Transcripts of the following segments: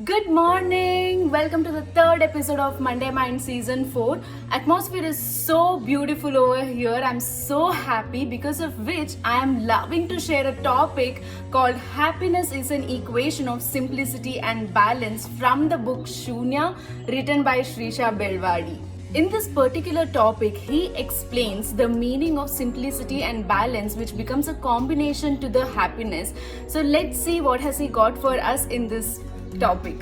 Good morning! Welcome to the third episode of Monday Mind Season 4. Atmosphere is so beautiful over here. I'm so happy, because of which I am loving to share a topic called Happiness is an Equation of Simplicity and Balance from the book Shunya, written by Shrisha Belwadi. In this particular topic, he explains the meaning of simplicity and balance, which becomes a combination to the happiness. So let's see what has he got for us in this topic.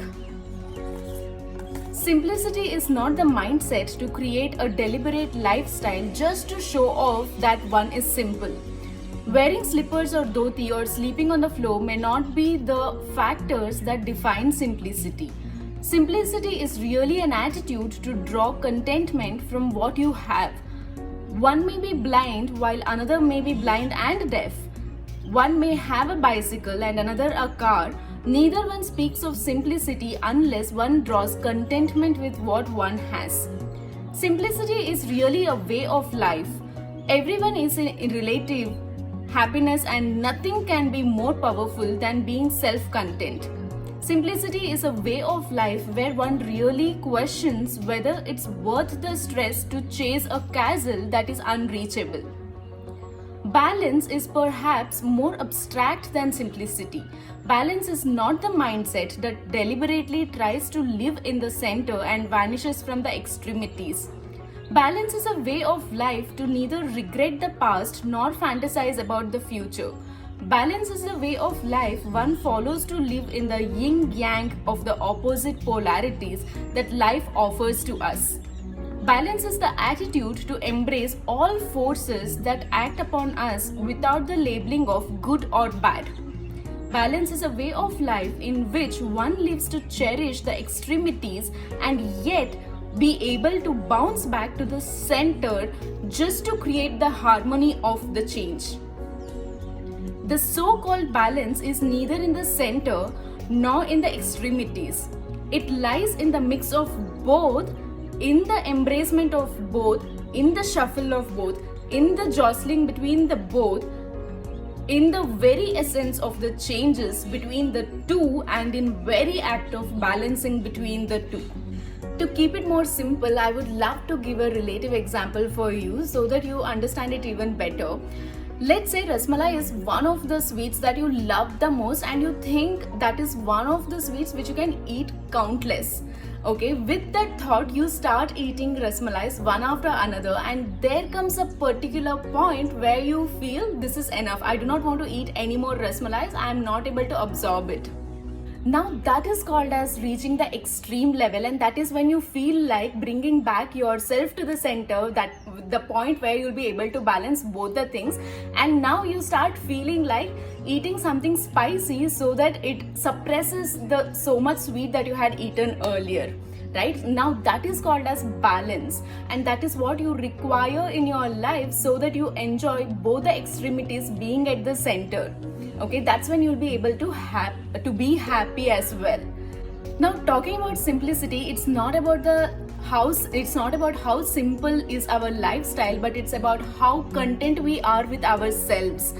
Simplicity is not the mindset to create a deliberate lifestyle just to show off that one is simple. Wearing slippers or dhoti or sleeping on the floor may not be the factors that define simplicity. Simplicity is really an attitude to draw contentment from what you have. One may be blind while another may be blind and deaf. One may have a bicycle and another a car. Neither one speaks of simplicity unless one draws contentment with what one has. Simplicity is really a way of life. Everyone is in relative happiness, and nothing can be more powerful than being self-content. Simplicity is a way of life where one really questions whether it's worth the stress to chase a castle that is unreachable. Balance is perhaps more abstract than simplicity. Balance is not the mindset that deliberately tries to live in the center and vanishes from the extremities. Balance is a way of life to neither regret the past nor fantasize about the future. Balance is the way of life one follows to live in the yin-yang of the opposite polarities that life offers to us. Balance is the attitude to embrace all forces that act upon us without the labeling of good or bad. Balance is a way of life in which one lives to cherish the extremities and yet be able to bounce back to the center just to create the harmony of the change. The so-called balance is neither in the center nor in the extremities. It lies in the mix of both, in the embracement of both, in the shuffle of both, in the jostling between the both, in the very essence of the changes between the two, and in very act of balancing between the two. To keep it more simple, I would love to give a relative example for you so that you understand it even better. Let's say Rasmalai is one of the sweets that you love the most, and you think that is one of the sweets which you can eat countless. Okay, with that thought, you start eating rasmalais one after another, and there comes a particular point where you feel this is enough. I do not want to eat any more rasmalais. I am not able to absorb it. Now that is called as reaching the extreme level, and that is when you feel like bringing back yourself to the center, that the point where you'll be able to balance both the things, and now you start feeling like eating something spicy so that it suppresses the so much sweet that you had eaten earlier. Right now, that is called as balance, and that is what you require in your life so that you enjoy both the extremities being at the center. Okay, that's when you'll be able to be happy as well. Now, talking about simplicity, it's not about how simple is our lifestyle, but it's about how content we are with ourselves.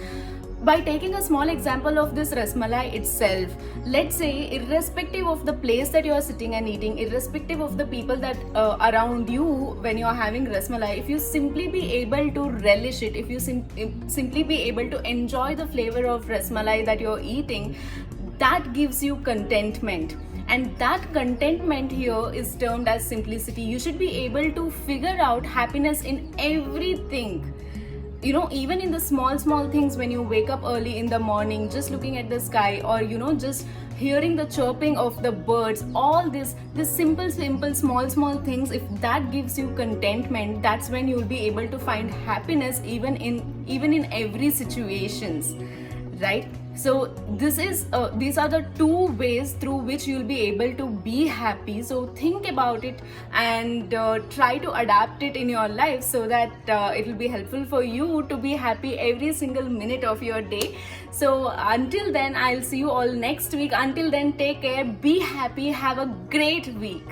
By taking a small example of this rasmalai itself, let's say, irrespective of the place that you are sitting and eating, irrespective of the people that around you when you are having rasmalai, if you simply be able to relish it, if you simply be able to enjoy the flavor of rasmalai that you are eating, that gives you contentment. And that contentment here is termed as simplicity. You should be able to figure out happiness in everything. You know, even in the small things, when you wake up early in the morning, just looking at the sky, or just hearing the chirping of the birds, all this simple small things, if that gives you contentment, that's when you'll be able to find happiness even in every situations, right? So these are the two ways through which you'll be able to be happy. So think about it and try to adapt it in your life so that it will be helpful for you to be happy every single minute of your day. So until then, I'll see you all next week. Until then, take care, be happy, have a great week.